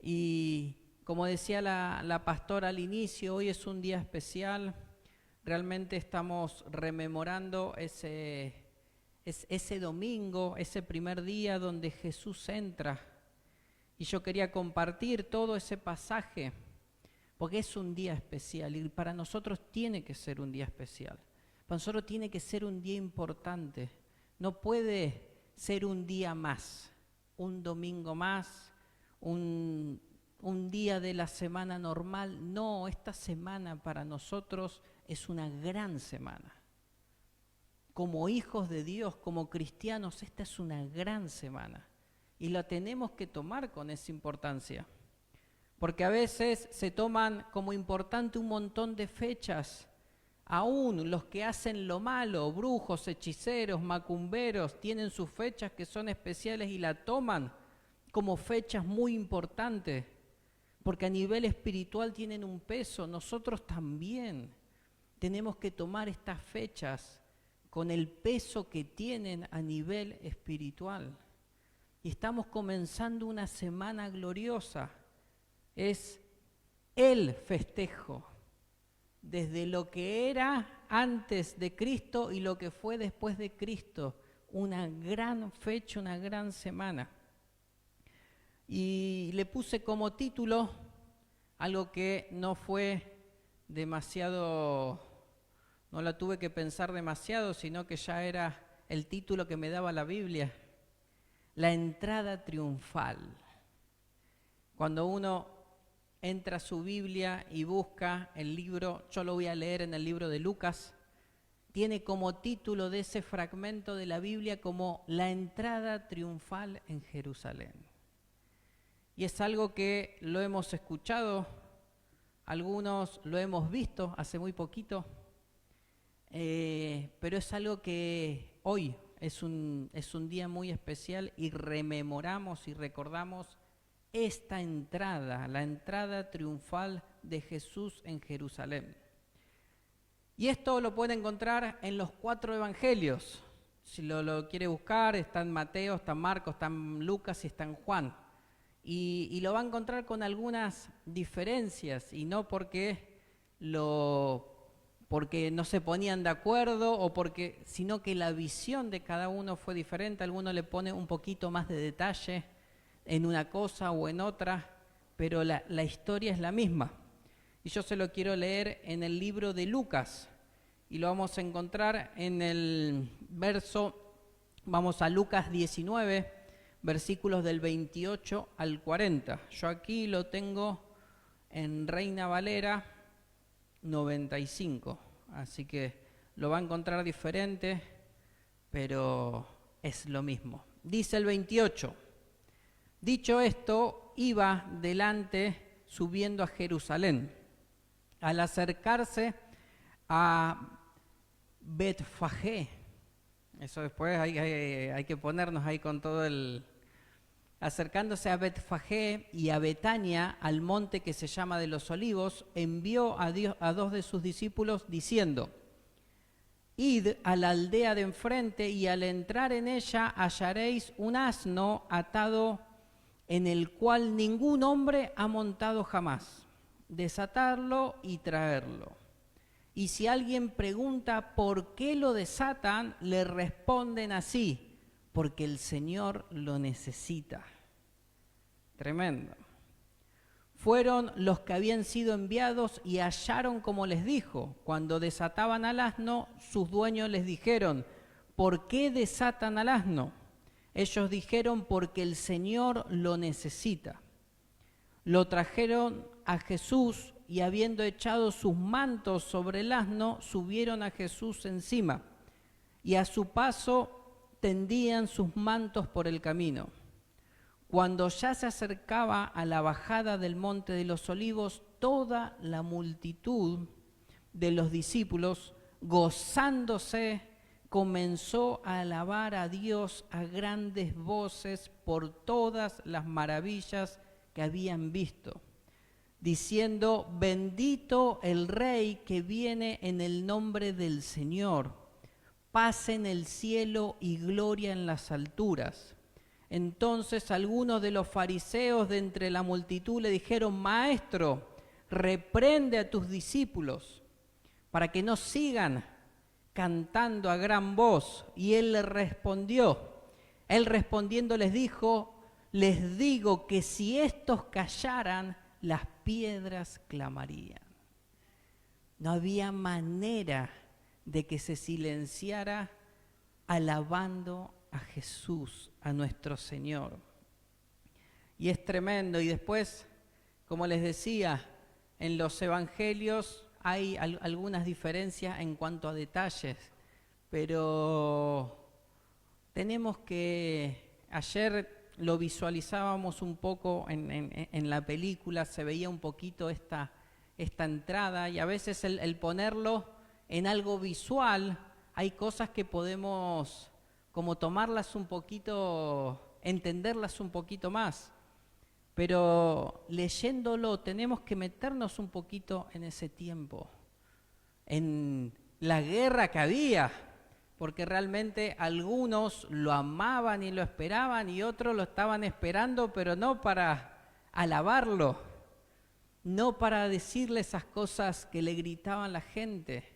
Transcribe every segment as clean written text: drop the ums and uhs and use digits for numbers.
Y como decía la pastora al inicio, hoy es un día especial. Realmente estamos rememorando ese domingo, ese primer día donde Jesús entra. Y yo quería compartir todo ese pasaje, porque es un día especial y para nosotros tiene que ser un día especial. Para nosotros tiene que ser un día importante. No puede ser un día más, un domingo más, un día de la semana normal. No, esta semana para nosotros es una gran semana. Como hijos de Dios, como cristianos, esta es una gran semana. Y la tenemos que tomar con esa importancia. Porque a veces se toman como importante un montón de fechas. Aún los que hacen lo malo, brujos, hechiceros, macumberos, tienen sus fechas que son especiales y la toman como fechas muy importantes. Porque a nivel espiritual tienen un peso. Nosotros también tenemos que tomar estas fechas con el peso que tienen a nivel espiritual. Y estamos comenzando una semana gloriosa. Es el festejo, desde lo que era antes de Cristo y lo que fue después de Cristo. Una gran fecha, una gran semana. Y le puse como título algo que no fue demasiado, no la tuve que pensar demasiado, sino que ya era el título que me daba la Biblia. La entrada triunfal. Cuando uno entra a su Biblia y busca el libro, yo lo voy a leer en el libro de Lucas, tiene como título de ese fragmento de la Biblia como la entrada triunfal en Jerusalén. Y es algo que lo hemos escuchado, algunos lo hemos visto hace muy poquito, pero es algo que hoy es un día muy especial y rememoramos y recordamos esta entrada, la entrada triunfal de Jesús en Jerusalén. Y esto lo puede encontrar en los 4 evangelios. Si lo quiere buscar, está en Mateo, está en Marcos, está en Lucas y está en Juan. Y lo va a encontrar con algunas diferencias, y no porque no se ponían de acuerdo, sino que la visión de cada uno fue diferente. Alguno le pone un poquito más de detalle en una cosa o en otra, pero la historia es la misma. Y yo se lo quiero leer en el libro de Lucas, y lo vamos a encontrar en el verso, vamos a Lucas 19, versículos del 28 al 40. Yo aquí lo tengo en Reina Valera 95, así que lo va a encontrar diferente, pero es lo mismo. Dice el 28, dicho esto, iba delante subiendo a Jerusalén. Al acercarse a Betfagé, eso después hay que ponernos ahí con todo el... Acercándose a Betfagé y a Betania, al monte que se llama de los Olivos, envió a 2 de sus discípulos diciendo: Id a la aldea de enfrente y al entrar en ella hallaréis un asno atado en el cual ningún hombre ha montado jamás. Desatarlo y traerlo. Y si alguien pregunta por qué lo desatan, le responden así: porque el Señor lo necesita. Tremendo. Fueron los que habían sido enviados y hallaron como les dijo. Cuando desataban al asno, sus dueños les dijeron: ¿por qué desatan al asno? Ellos dijeron: porque el Señor lo necesita. Lo trajeron a Jesús y habiendo echado sus mantos sobre el asno, subieron a Jesús encima. Y a su paso tendían sus mantos por el camino. Cuando ya se acercaba a la bajada del monte de los Olivos, toda la multitud de los discípulos, gozándose, comenzó a alabar a Dios a grandes voces por todas las maravillas que habían visto, diciendo: bendito el Rey que viene en el nombre del Señor, paz en el cielo y gloria en las alturas. Entonces algunos de los fariseos de entre la multitud le dijeron: Maestro, reprende a tus discípulos para que no sigan cantando a gran voz. Y él él respondiendo les dijo: les digo que si estos callaran, las piedras clamarían. No había manera de que se silenciara alabando a Jesús, a nuestro Señor. Y es tremendo. Y después, como les decía, en los evangelios hay algunas diferencias en cuanto a detalles, pero tenemos que, ayer lo visualizábamos un poco en la película, se veía un poquito esta entrada, y a veces el ponerlo en algo visual, hay cosas que podemos como tomarlas un poquito, entenderlas un poquito más. Pero leyéndolo tenemos que meternos un poquito en ese tiempo, en la guerra que había, porque realmente algunos lo amaban y lo esperaban y otros lo estaban esperando, pero no para alabarlo, no para decirle esas cosas que le gritaban la gente.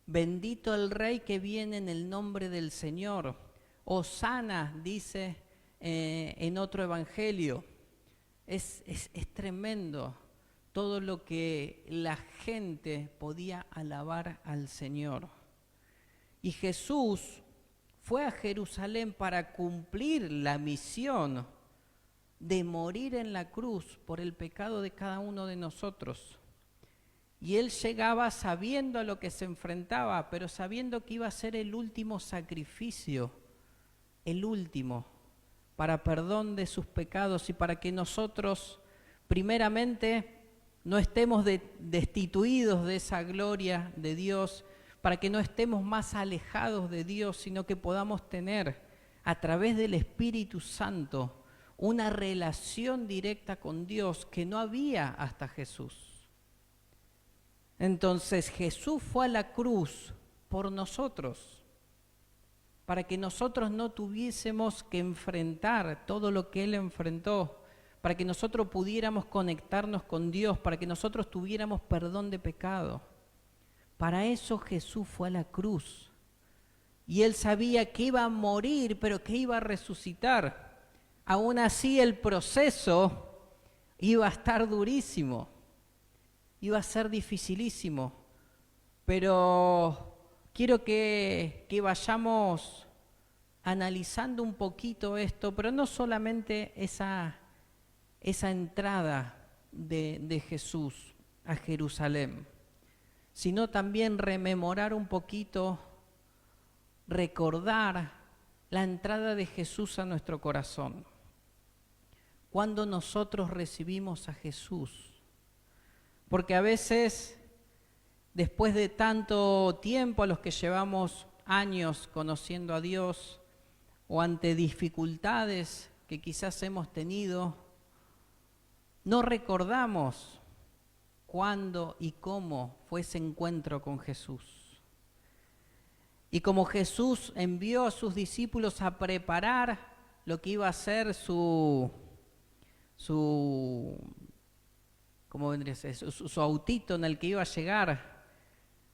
Bendito el Rey que viene en el nombre del Señor. Hosana, dice en otro evangelio. Es tremendo todo lo que la gente podía alabar al Señor. Y Jesús fue a Jerusalén para cumplir la misión de morir en la cruz por el pecado de cada uno de nosotros. Y él llegaba sabiendo a lo que se enfrentaba, pero sabiendo que iba a ser el último sacrificio, el último, para perdón de sus pecados y para que nosotros, primeramente, no estemos destituidos de esa gloria de Dios, para que no estemos más alejados de Dios, sino que podamos tener, a través del Espíritu Santo, una relación directa con Dios que no había hasta Jesús. Entonces Jesús fue a la cruz por nosotros, para que nosotros no tuviésemos que enfrentar todo lo que Él enfrentó, para que nosotros pudiéramos conectarnos con Dios, para que nosotros tuviéramos perdón de pecado. Para eso Jesús fue a la cruz. Y Él sabía que iba a morir, pero que iba a resucitar. Aún así el proceso iba a estar durísimo. Iba a ser dificilísimo, pero quiero que vayamos analizando un poquito esto, pero no solamente esa entrada de Jesús a Jerusalén, sino también rememorar un poquito, recordar la entrada de Jesús a nuestro corazón. Cuando nosotros recibimos a Jesús, porque a veces, después de tanto tiempo, a los que llevamos años conociendo a Dios, o ante dificultades que quizás hemos tenido, no recordamos cuándo y cómo fue ese encuentro con Jesús. Y como Jesús envió a sus discípulos a preparar lo que iba a ser su autito en el que iba a llegar,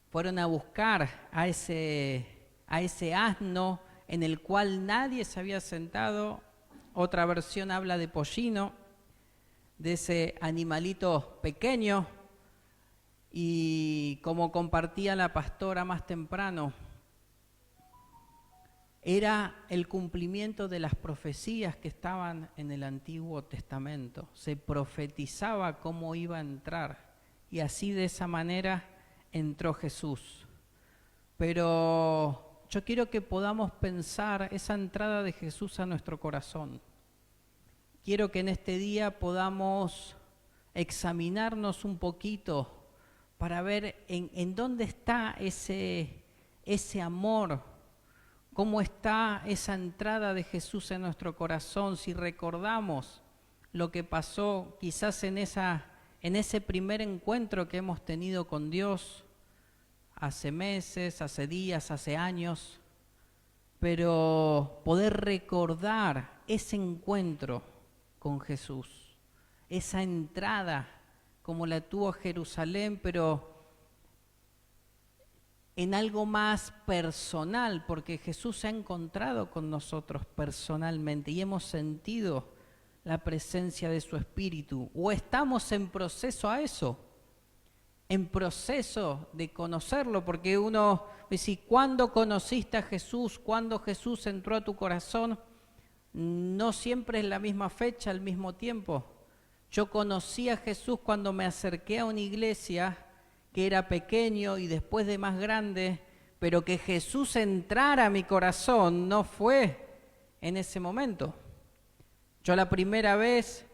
fueron a buscar a ese asno en el cual nadie se había sentado. Otra versión habla de pollino, de ese animalito pequeño, y como compartía la pastora más temprano, era el cumplimiento de las profecías que estaban en el Antiguo Testamento. Se profetizaba cómo iba a entrar, y así de esa manera entró Jesús. Pero yo quiero que podamos pensar esa entrada de Jesús a nuestro corazón. Quiero que en este día podamos examinarnos un poquito para ver en dónde está ese amor, cómo está esa entrada de Jesús en nuestro corazón, si recordamos lo que pasó quizás en ese primer encuentro que hemos tenido con Dios hace meses, hace días, hace años, pero poder recordar ese encuentro con Jesús, esa entrada como la tuvo a Jerusalén, pero en algo más personal, porque Jesús se ha encontrado con nosotros personalmente y hemos sentido la presencia de su Espíritu. O estamos en proceso a eso, en proceso de conocerlo, porque uno dice, ¿cuándo conociste a Jesús? ¿Cuándo Jesús entró a tu corazón? No siempre es la misma fecha, al mismo tiempo. Yo conocí a Jesús cuando me acerqué a una iglesia que era pequeño y después de más grande, pero que Jesús entrara a mi corazón no fue en ese momento. Yo la primera vez,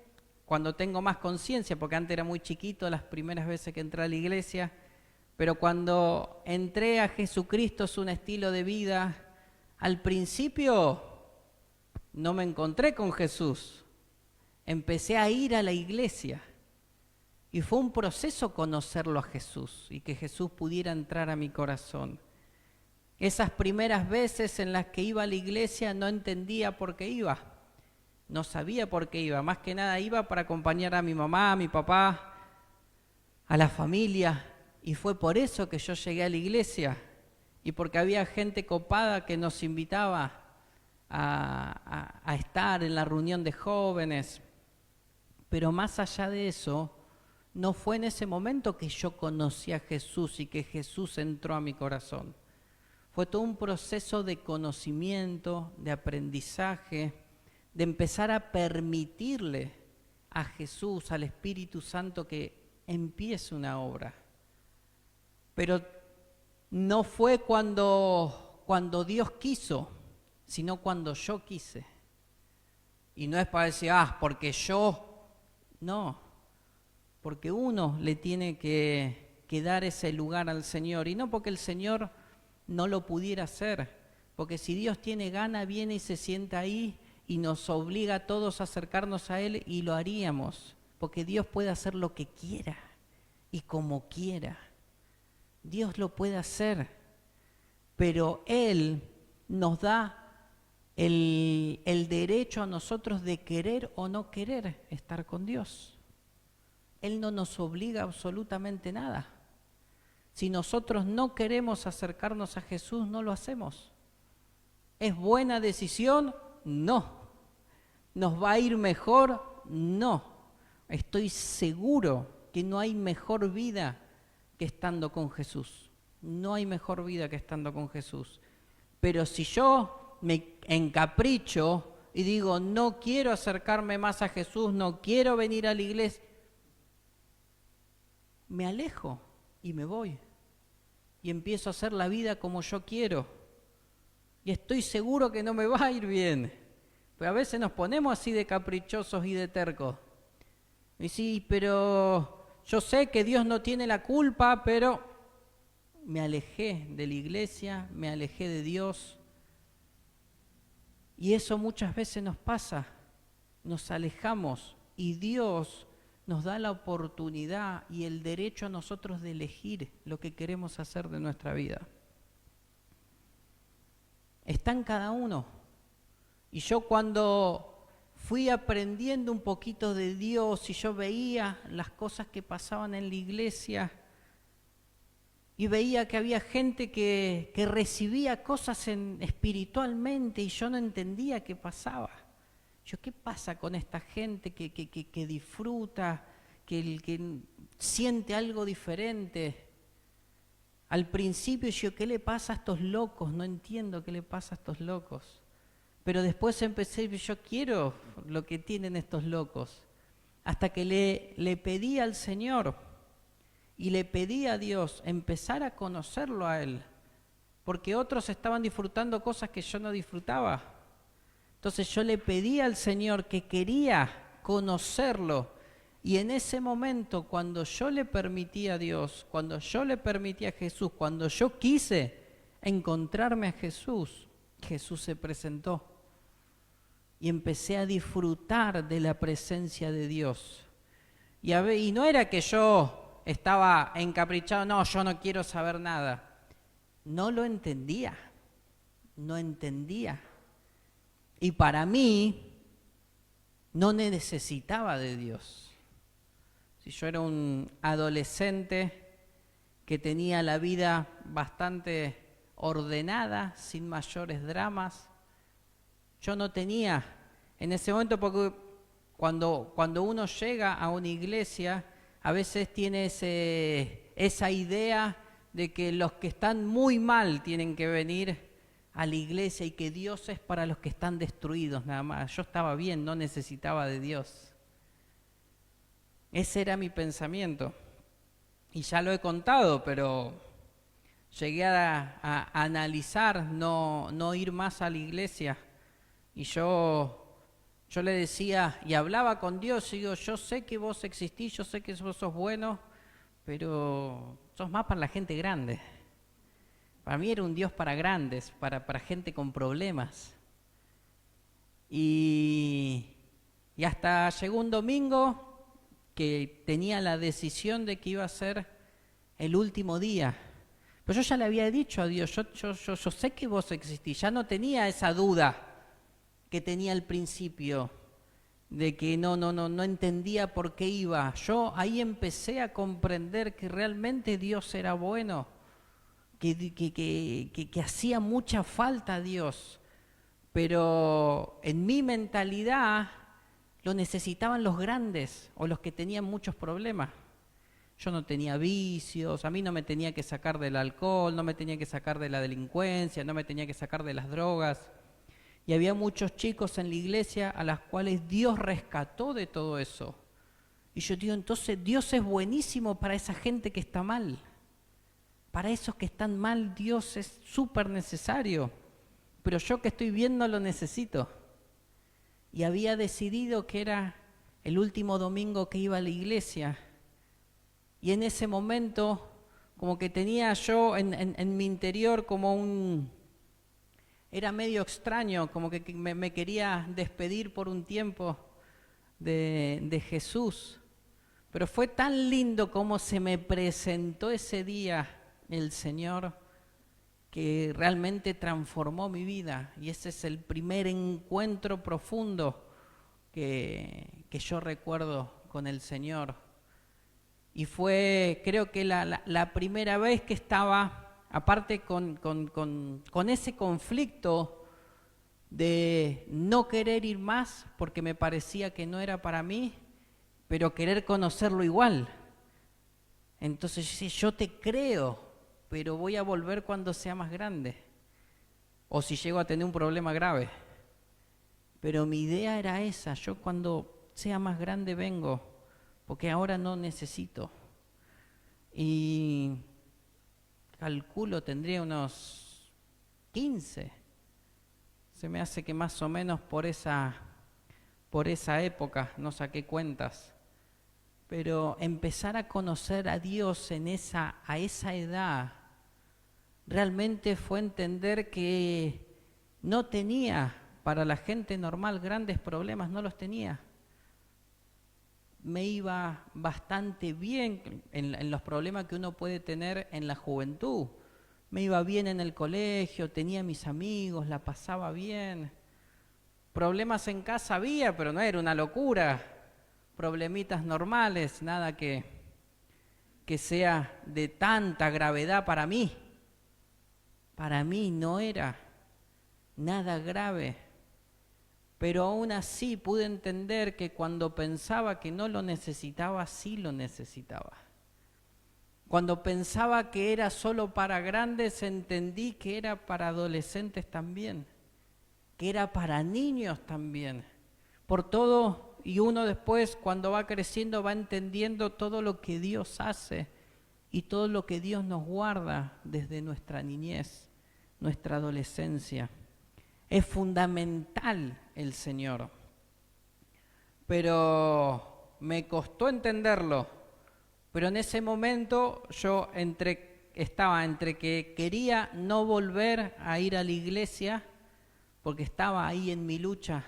cuando tengo más conciencia, porque antes era muy chiquito las primeras veces que entré a la iglesia, pero cuando entré a Jesucristo es un estilo de vida, al principio no me encontré con Jesús, empecé a ir a la iglesia. Y fue un proceso conocerlo a Jesús y que Jesús pudiera entrar a mi corazón. Esas primeras veces en las que iba a la iglesia no entendía por qué iba. No sabía por qué iba. Más que nada iba para acompañar a mi mamá, a mi papá, a la familia. Y fue por eso que yo llegué a la iglesia. Y porque había gente copada que nos invitaba a estar en la reunión de jóvenes. Pero más allá de eso, no fue en ese momento que yo conocí a Jesús y que Jesús entró a mi corazón. Fue todo un proceso de conocimiento, de aprendizaje, de empezar a permitirle a Jesús, al Espíritu Santo, que empiece una obra. Pero no fue cuando Dios quiso, sino cuando yo quise. Y no es para decir, porque yo, no. Porque uno le tiene que dar ese lugar al Señor, y no porque el Señor no lo pudiera hacer, porque si Dios tiene gana, viene y se sienta ahí y nos obliga a todos a acercarnos a Él y lo haríamos, porque Dios puede hacer lo que quiera y como quiera. Dios lo puede hacer, pero Él nos da el derecho a nosotros de querer o no querer estar con Dios. Él no nos obliga absolutamente nada. Si nosotros no queremos acercarnos a Jesús, no lo hacemos. ¿Es buena decisión? No. ¿Nos va a ir mejor? No. Estoy seguro que no hay mejor vida que estando con Jesús. No hay mejor vida que estando con Jesús. Pero si yo me encapricho y digo, no quiero acercarme más a Jesús, no quiero venir a la iglesia, me alejo y me voy y empiezo a hacer la vida como yo quiero y estoy seguro que no me va a ir bien, pero a veces nos ponemos así de caprichosos y de tercos y sí, pero yo sé que Dios no tiene la culpa, pero me alejé de la iglesia, me alejé de Dios, y eso muchas veces nos pasa, nos alejamos y Dios nos da la oportunidad y el derecho a nosotros de elegir lo que queremos hacer de nuestra vida. Está en cada uno. Y yo cuando fui aprendiendo un poquito de Dios y yo veía las cosas que pasaban en la iglesia y veía que había gente que recibía cosas espiritualmente y yo no entendía qué pasaba. Yo, ¿qué pasa con esta gente que disfruta, que siente algo diferente? Al principio yo, ¿qué le pasa a estos locos? No entiendo qué le pasa a estos locos. Pero después empecé, yo quiero lo que tienen estos locos. Hasta que le pedí al Señor y le pedí a Dios empezar a conocerlo a Él. Porque otros estaban disfrutando cosas que yo no disfrutaba. Entonces yo le pedí al Señor que quería conocerlo, y en ese momento cuando yo le permití a Dios, cuando yo le permití a Jesús, cuando yo quise encontrarme a Jesús, Jesús se presentó y empecé a disfrutar de la presencia de Dios. Y no era que yo estaba encaprichado, no, yo no quiero saber nada. No lo entendía, no entendía. Y para mí no necesitaba de Dios. Si yo era un adolescente que tenía la vida bastante ordenada, sin mayores dramas, yo no tenía en ese momento, porque cuando uno llega a una iglesia, a veces tiene esa idea de que los que están muy mal tienen que venir a la iglesia y que Dios es para los que están destruidos nada más. Yo estaba bien, no necesitaba de Dios. Ese era mi pensamiento. Y ya lo he contado, pero llegué a analizar no ir más a la iglesia. Y yo le decía y hablaba con Dios y digo, yo sé que vos existís, yo sé que vos sos bueno, pero sos más para la gente grande. Para mí era un Dios para grandes, para gente con problemas. Y hasta llegó un domingo que tenía la decisión de que iba a ser el último día. Pero yo ya le había dicho a Dios, yo sé que vos existís, ya no tenía esa duda que tenía al principio, de que no entendía por qué iba. Yo ahí empecé a comprender que realmente Dios era bueno, que hacía mucha falta a Dios, pero en mi mentalidad lo necesitaban los grandes o los que tenían muchos problemas. Yo no tenía vicios, a mí no me tenía que sacar del alcohol, no me tenía que sacar de la delincuencia, no me tenía que sacar de las drogas. Y había muchos chicos en la iglesia a las cuales Dios rescató de todo eso. Y yo digo, entonces Dios es buenísimo para esa gente que está mal. Para esos que están mal, Dios es súper necesario. Pero yo que estoy bien no lo necesito. Y había decidido que era el último domingo que iba a la iglesia. Y en ese momento, como que tenía yo en mi interior como era medio extraño, como que me quería despedir por un tiempo de Jesús. Pero fue tan lindo como se me presentó ese día el Señor, que realmente transformó mi vida. Y ese es el primer encuentro profundo que yo recuerdo con el Señor. Y fue, creo que la primera vez que estaba, aparte con ese conflicto de no querer ir más porque me parecía que no era para mí, pero querer conocerlo igual. Entonces yo te creo, pero voy a volver cuando sea más grande, o si llego a tener un problema grave. Pero mi idea era esa, yo cuando sea más grande vengo, porque ahora no necesito. Y calculo, tendría unos 15. Se me hace que más o menos por esa época, no saqué cuentas. Pero empezar a conocer a Dios a esa edad, realmente fue entender que no tenía, para la gente normal, grandes problemas, no los tenía. Me iba bastante bien en los problemas que uno puede tener en la juventud. Me iba bien en el colegio, tenía mis amigos, la pasaba bien. Problemas en casa había, pero no era una locura. Problemitas normales, nada que sea de tanta gravedad para mí. Para mí no era nada grave. Pero aún así pude entender que cuando pensaba que no lo necesitaba, sí lo necesitaba. Cuando pensaba que era solo para grandes, entendí que era para adolescentes también, que era para niños también. Por todo, y uno después cuando va creciendo va entendiendo todo lo que Dios hace y todo lo que Dios nos guarda desde nuestra niñez, nuestra adolescencia. Es fundamental el Señor, pero me costó entenderlo. Pero en ese momento yo estaba entre que quería no volver a ir a la iglesia, porque estaba ahí en mi lucha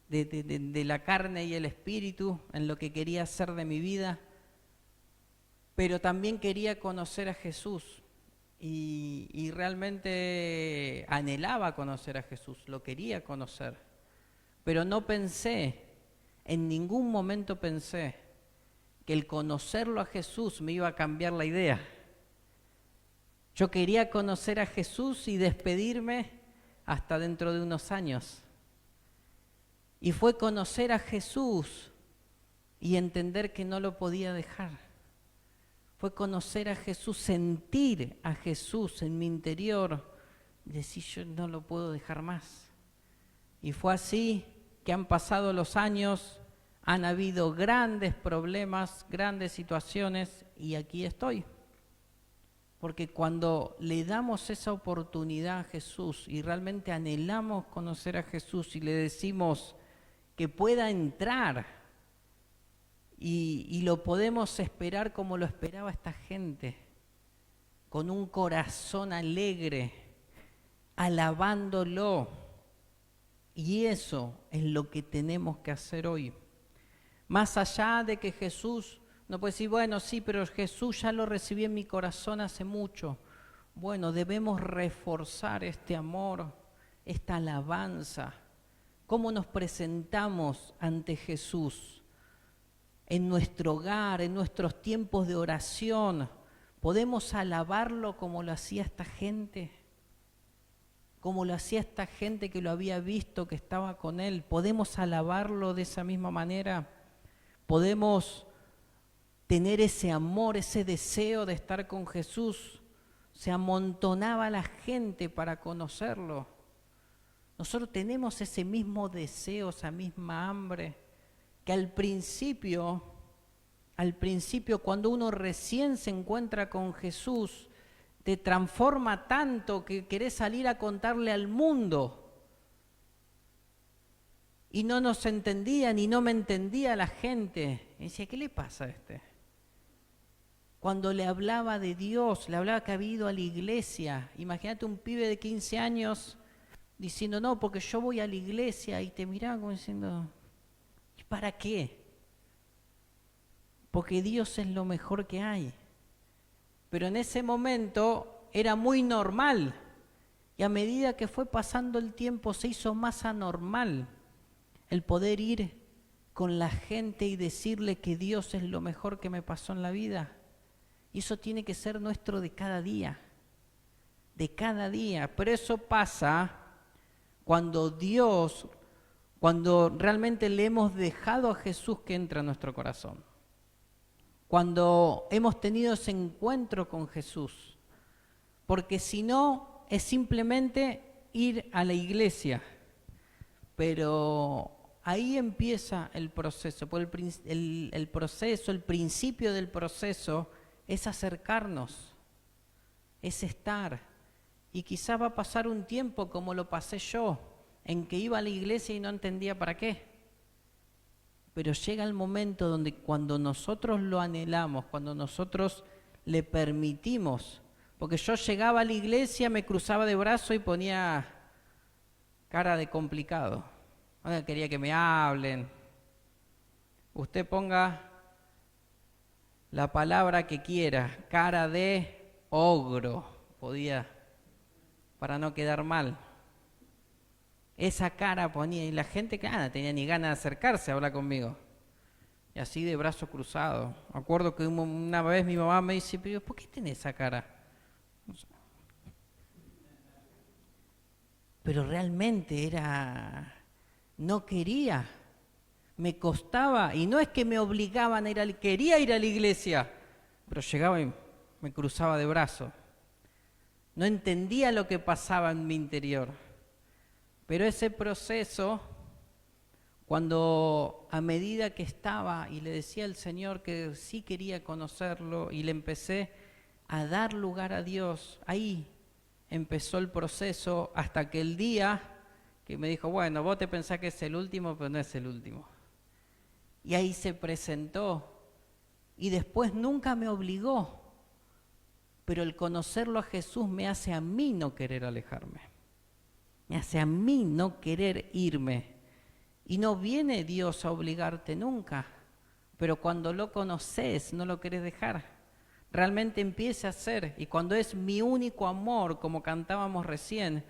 de la carne y el espíritu, en lo que quería hacer de mi vida, pero también quería conocer a Jesús. Y realmente anhelaba conocer a Jesús, lo quería conocer, pero no pensé En ningún momento pensé que el conocerlo a Jesús me iba a cambiar la idea. Yo quería conocer a Jesús y despedirme hasta dentro de unos años. Y fue conocer a Jesús y entender que no lo podía dejar. Fue conocer a Jesús, sentir a Jesús en mi interior, decir yo no lo puedo dejar más. Y fue así que han pasado los años, han habido grandes problemas, grandes situaciones y aquí estoy. Porque cuando le damos esa oportunidad a Jesús y realmente anhelamos conocer a Jesús y le decimos que pueda entrar y lo podemos esperar como lo esperaba esta gente, con un corazón alegre, alabándolo. Y eso es lo que tenemos que hacer hoy. Más allá de que Jesús, no puede decir, bueno, sí, pero Jesús ya lo recibí en mi corazón hace mucho. Bueno, debemos reforzar este amor, esta alabanza. ¿Cómo nos presentamos ante Jesús? En nuestro hogar, en nuestros tiempos de oración, ¿podemos alabarlo como lo hacía esta gente? Como lo hacía esta gente que lo había visto, que estaba con él. ¿Podemos alabarlo de esa misma manera? ¿Podemos tener ese amor, ese deseo de estar con Jesús? Se amontonaba la gente para conocerlo. Nosotros tenemos ese mismo deseo, esa misma hambre, que al principio cuando uno recién se encuentra con Jesús, te transforma tanto que querés salir a contarle al mundo. Y no nos entendían y no me entendía la gente. Y decía, ¿qué le pasa a este? Cuando le hablaba de Dios, le hablaba que había ido a la iglesia. Imagínate un pibe de 15 años diciendo, no, porque yo voy a la iglesia, y te miraba como diciendo, ¿y para qué? Porque Dios es lo mejor que hay. Pero en ese momento era muy normal, y a medida que fue pasando el tiempo se hizo más anormal el poder ir con la gente y decirle que Dios es lo mejor que me pasó en la vida. Y eso tiene que ser nuestro de cada día, pero eso pasa cuando realmente le hemos dejado a Jesús que entre a nuestro corazón. Cuando hemos tenido ese encuentro con Jesús. Porque si no, es simplemente ir a la iglesia. Pero ahí empieza el proceso. Porque el principio del proceso es acercarnos, es estar. Y quizás va a pasar un tiempo como lo pasé yo, en que iba a la iglesia y no entendía para qué. Pero llega el momento donde cuando nosotros lo anhelamos, cuando nosotros le permitimos, porque yo llegaba a la iglesia, me cruzaba de brazo y ponía cara de complicado. Quería que me hablen. Usted ponga la palabra que quiera, cara de ogro, podía, para no quedar mal. Esa cara ponía, y la gente que no tenía ni ganas de acercarse a hablar conmigo. Y así de brazo cruzado. Me acuerdo que una vez mi mamá me dice, pero ¿por qué tenés esa cara? No sé. Pero realmente no quería, me costaba, y no es que me obligaban a ir quería ir a la iglesia, pero llegaba y me cruzaba de brazo. No entendía lo que pasaba en mi interior. Pero ese proceso, cuando a medida que estaba y le decía al Señor que sí quería conocerlo y le empecé a dar lugar a Dios, ahí empezó el proceso hasta que el día que me dijo, bueno, vos te pensás que es el último, pero no es el último. Y ahí se presentó y después nunca me obligó, pero el conocerlo a Jesús me hace a mí no querer alejarme. Me hace a mí no querer irme. Y no viene Dios a obligarte nunca, pero cuando lo conoces no lo querés dejar. Realmente empieza a ser, y cuando es mi único amor, como cantábamos recién,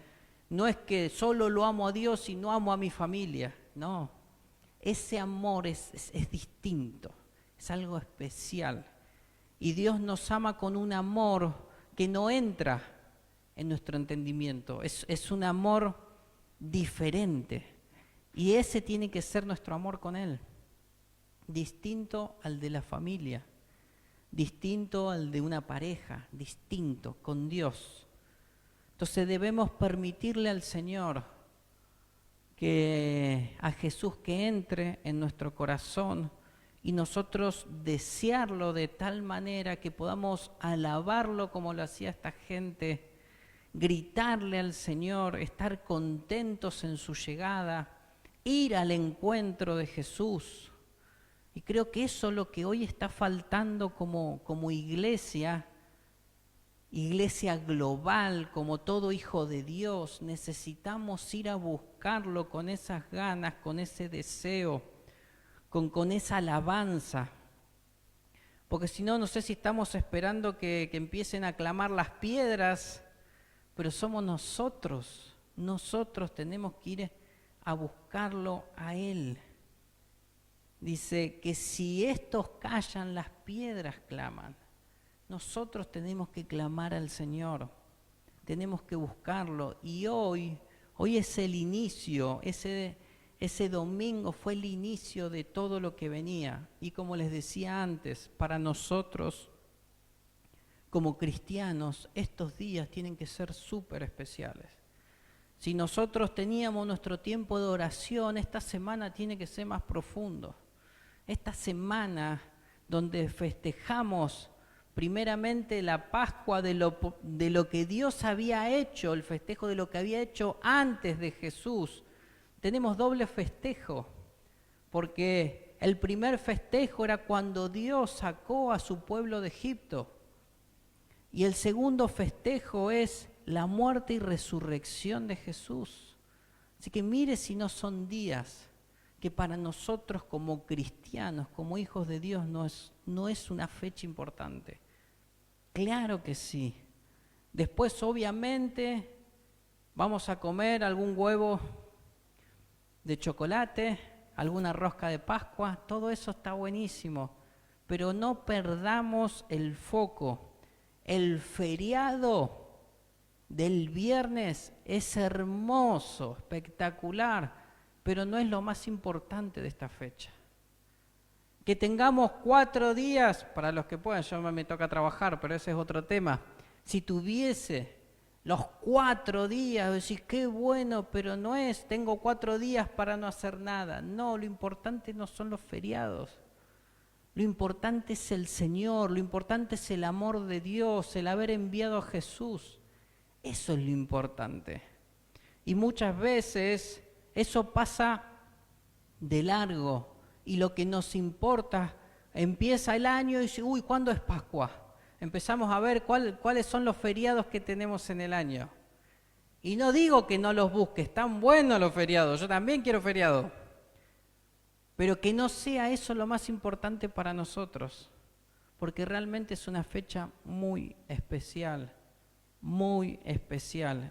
no es que solo lo amo a Dios y no amo a mi familia, no. ese amor es distinto, es algo especial. Y Dios nos ama con un amor que no entra en nuestro entendimiento, es un amor diferente. Y ese tiene que ser nuestro amor con Él, distinto al de la familia, distinto al de una pareja, distinto con Dios. Entonces debemos permitirle al Señor, a Jesús que entre en nuestro corazón y nosotros desearlo de tal manera que podamos alabarlo como lo hacía esta gente, gritarle al Señor, estar contentos en su llegada, ir al encuentro de Jesús. Y creo que eso es lo que hoy está faltando como iglesia global, como todo hijo de Dios. Necesitamos ir a buscarlo con esas ganas, con ese deseo, con esa alabanza. Porque si no, no sé si estamos esperando que empiecen a clamar las piedras, pero somos nosotros tenemos que ir a buscarlo a Él. Dice que si estos callan, las piedras claman. Nosotros tenemos que clamar al Señor, tenemos que buscarlo. Y hoy es el inicio, ese domingo fue el inicio de todo lo que venía. Y como les decía antes, para nosotros como cristianos, estos días tienen que ser súper especiales. Si nosotros teníamos nuestro tiempo de oración, esta semana tiene que ser más profundo. Esta semana donde festejamos primeramente la Pascua de lo que Dios había hecho, el festejo de lo que había hecho antes de Jesús. Tenemos doble festejo, porque el primer festejo era cuando Dios sacó a su pueblo de Egipto. Y el segundo festejo es la muerte y resurrección de Jesús. Así que mire si no son días que para nosotros como cristianos, como hijos de Dios, no es una fecha importante. Claro que sí. Después, obviamente, vamos a comer algún huevo de chocolate, alguna rosca de Pascua, todo eso está buenísimo, pero no perdamos el foco. El feriado del viernes es hermoso, espectacular, pero no es lo más importante de esta fecha. Que tengamos 4 días, para los que puedan, yo me toca trabajar, pero ese es otro tema. Si tuviese los 4 días, decís, qué bueno, pero no es, tengo 4 días para no hacer nada. No, lo importante no son los feriados. Lo importante es el Señor, lo importante es el amor de Dios, el haber enviado a Jesús. Eso es lo importante. Y muchas veces eso pasa de largo y lo que nos importa, empieza el año y dice, uy, ¿cuándo es Pascua? Empezamos a ver cuáles son los feriados que tenemos en el año. Y no digo que no los busques, están buenos los feriados, yo también quiero feriado. Pero que no sea eso lo más importante para nosotros, porque realmente es una fecha muy especial,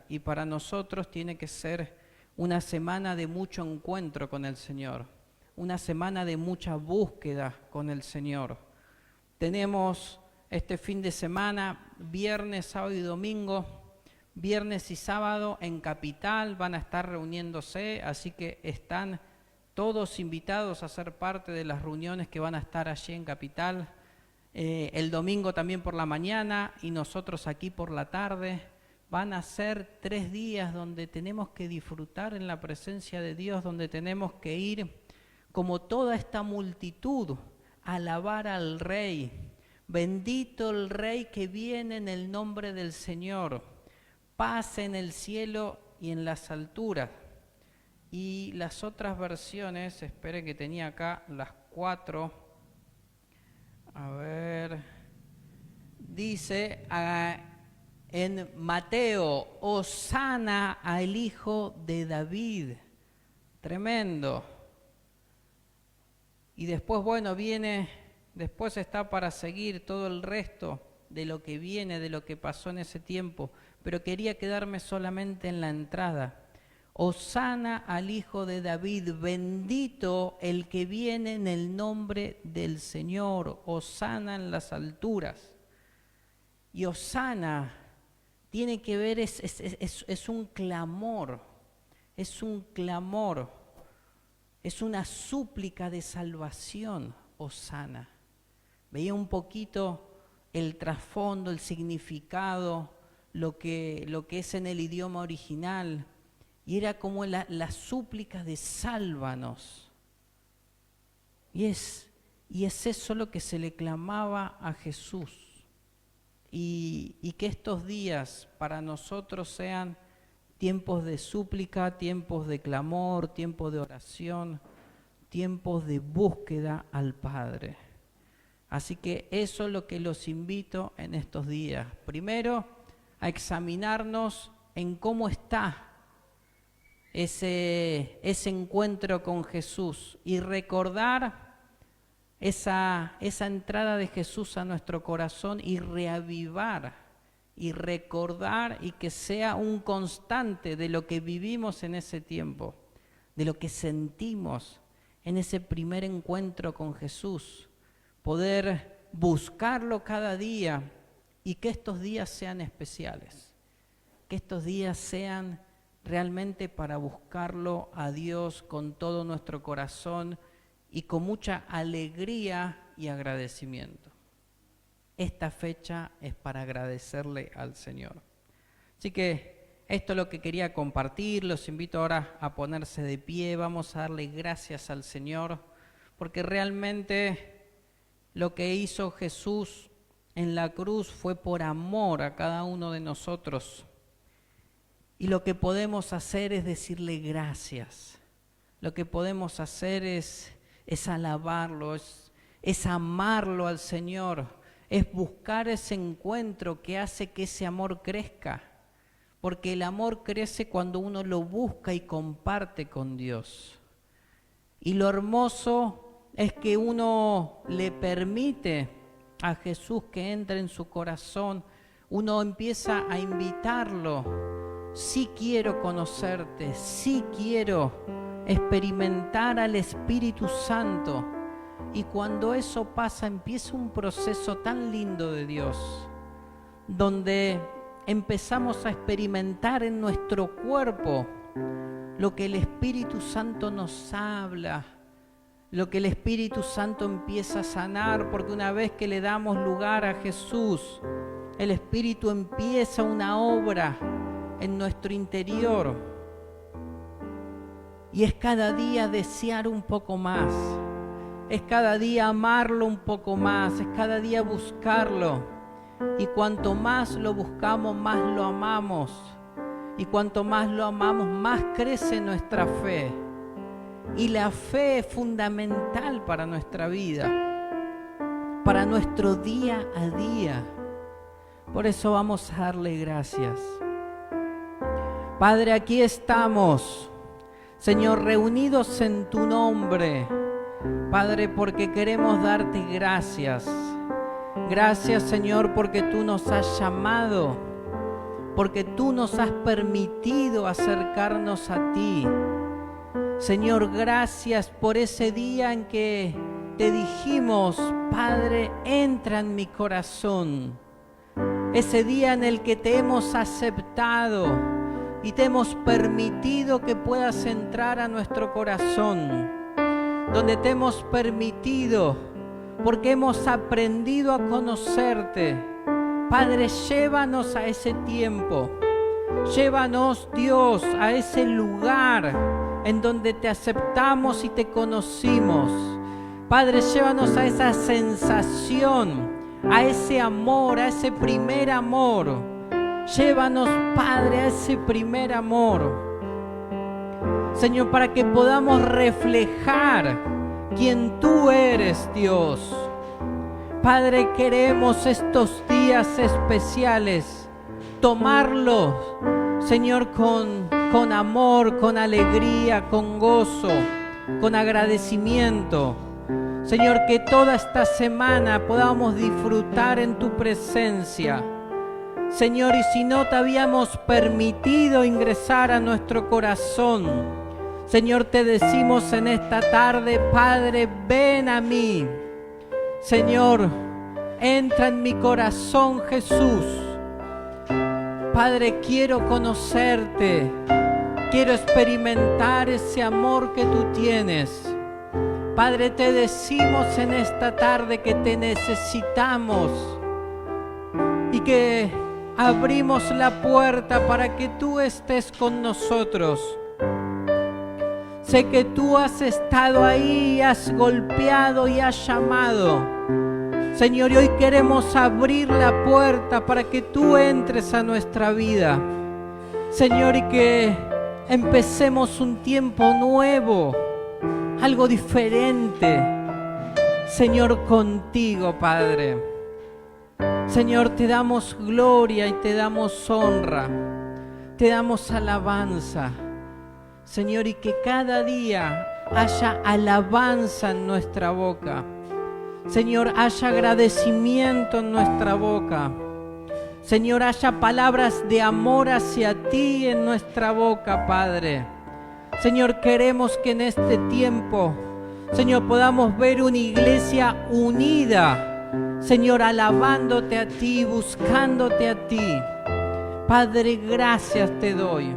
y para nosotros tiene que ser una semana de mucho encuentro con el Señor, una semana de mucha búsqueda con el Señor. Tenemos este fin de semana, viernes, sábado y domingo, viernes y sábado en Capital van a estar reuniéndose, así que están todos invitados a ser parte de las reuniones que van a estar allí en Capital. El domingo también por la mañana y nosotros aquí por la tarde. Van a ser 3 días donde tenemos que disfrutar en la presencia de Dios, donde tenemos que ir como toda esta multitud a alabar al Rey. Bendito el Rey que viene en el nombre del Señor. Paz en el cielo y en las alturas. Y las otras versiones, esperen que tenía acá las 4. A ver, dice en Mateo, Hosana al Hijo de David. Tremendo. Y después, bueno, después está para seguir todo el resto de lo que viene, de lo que pasó en ese tiempo. Pero quería quedarme solamente en la entrada. Hosana al Hijo de David, bendito el que viene en el nombre del Señor, hosana en las alturas. Y hosana tiene que ver, es un clamor, es un clamor, es una súplica de salvación, hosana. Veía un poquito el trasfondo, el significado, lo que es en el idioma original, y era como la súplica de sálvanos. Y es eso lo que se le clamaba a Jesús. Y que estos días para nosotros sean tiempos de súplica, tiempos de clamor, tiempos de oración, tiempos de búsqueda al Padre. Así que eso es lo que los invito en estos días. Primero, a examinarnos en cómo está ese encuentro con Jesús y recordar esa entrada de Jesús a nuestro corazón y reavivar y recordar y que sea un constante de lo que vivimos en ese tiempo, de lo que sentimos en ese primer encuentro con Jesús. Poder buscarlo cada día y que estos días sean especiales, que estos días sean realmente para buscarlo a Dios con todo nuestro corazón y con mucha alegría y agradecimiento. Esta fecha es para agradecerle al Señor. Así que esto es lo que quería compartir, los invito ahora a ponerse de pie, vamos a darle gracias al Señor, porque realmente lo que hizo Jesús en la cruz fue por amor a cada uno de nosotros. Y lo que podemos hacer es decirle gracias. Lo que podemos hacer es alabarlo, es amarlo al Señor, es buscar ese encuentro que hace que ese amor crezca. Porque el amor crece cuando uno lo busca y comparte con Dios. Y lo hermoso es que uno le permite a Jesús que entre en su corazón, uno empieza a invitarlo, sí quiero conocerte, sí quiero experimentar al Espíritu Santo, y cuando eso pasa empieza un proceso tan lindo de Dios, donde empezamos a experimentar en nuestro cuerpo lo que el Espíritu Santo nos habla, lo que el Espíritu Santo empieza a sanar, porque una vez que le damos lugar a Jesús, el Espíritu empieza una obra en nuestro interior. Y es cada día desear un poco más, es cada día amarlo un poco más, es cada día buscarlo. Y cuanto más lo buscamos, más lo amamos. Y cuanto más lo amamos, más crece nuestra fe. Y la fe es fundamental para nuestra vida, para nuestro día a día. Por eso vamos a darle gracias. Padre, aquí estamos, Señor, reunidos en tu nombre. Padre, porque queremos darte gracias. Gracias, Señor, porque tú nos has llamado, porque tú nos has permitido acercarnos a ti. Señor, gracias por ese día en que te dijimos, Padre, entra en mi corazón. Ese día en el que te hemos aceptado y te hemos permitido que puedas entrar a nuestro corazón. Donde te hemos permitido, porque hemos aprendido a conocerte. Padre, llévanos a ese tiempo. Llévanos, Dios, a ese lugar en donde te aceptamos y te conocimos. Padre, llévanos a esa sensación, a ese amor, a ese primer amor. Llévanos, Padre, a ese primer amor. Señor, para que podamos reflejar quién tú eres, Dios. Padre, queremos estos días especiales tomarlos, Señor, con amor, con alegría, con gozo, con agradecimiento. Señor, que toda esta semana podamos disfrutar en tu presencia. Señor, y si no te habíamos permitido ingresar a nuestro corazón, Señor, te decimos en esta tarde, Padre, ven a mí. Señor, entra en mi corazón, Jesús. Padre, quiero conocerte, quiero experimentar ese amor que tú tienes. Padre, te decimos en esta tarde que te necesitamos y que abrimos la puerta para que tú estés con nosotros. Sé que tú has estado ahí, has golpeado y has llamado. Señor, y hoy queremos abrir la puerta para que tú entres a nuestra vida. Señor, y que empecemos un tiempo nuevo, algo diferente. Señor, contigo, Padre. Señor, te damos gloria y te damos honra, te damos alabanza. Señor, y que cada día haya alabanza en nuestra boca. Señor, haya agradecimiento en nuestra boca. Señor, haya palabras de amor hacia ti en nuestra boca, Padre. Señor, queremos que en este tiempo, Señor, podamos ver una iglesia unida. Señor, alabándote a ti, buscándote a ti. Padre, gracias te doy.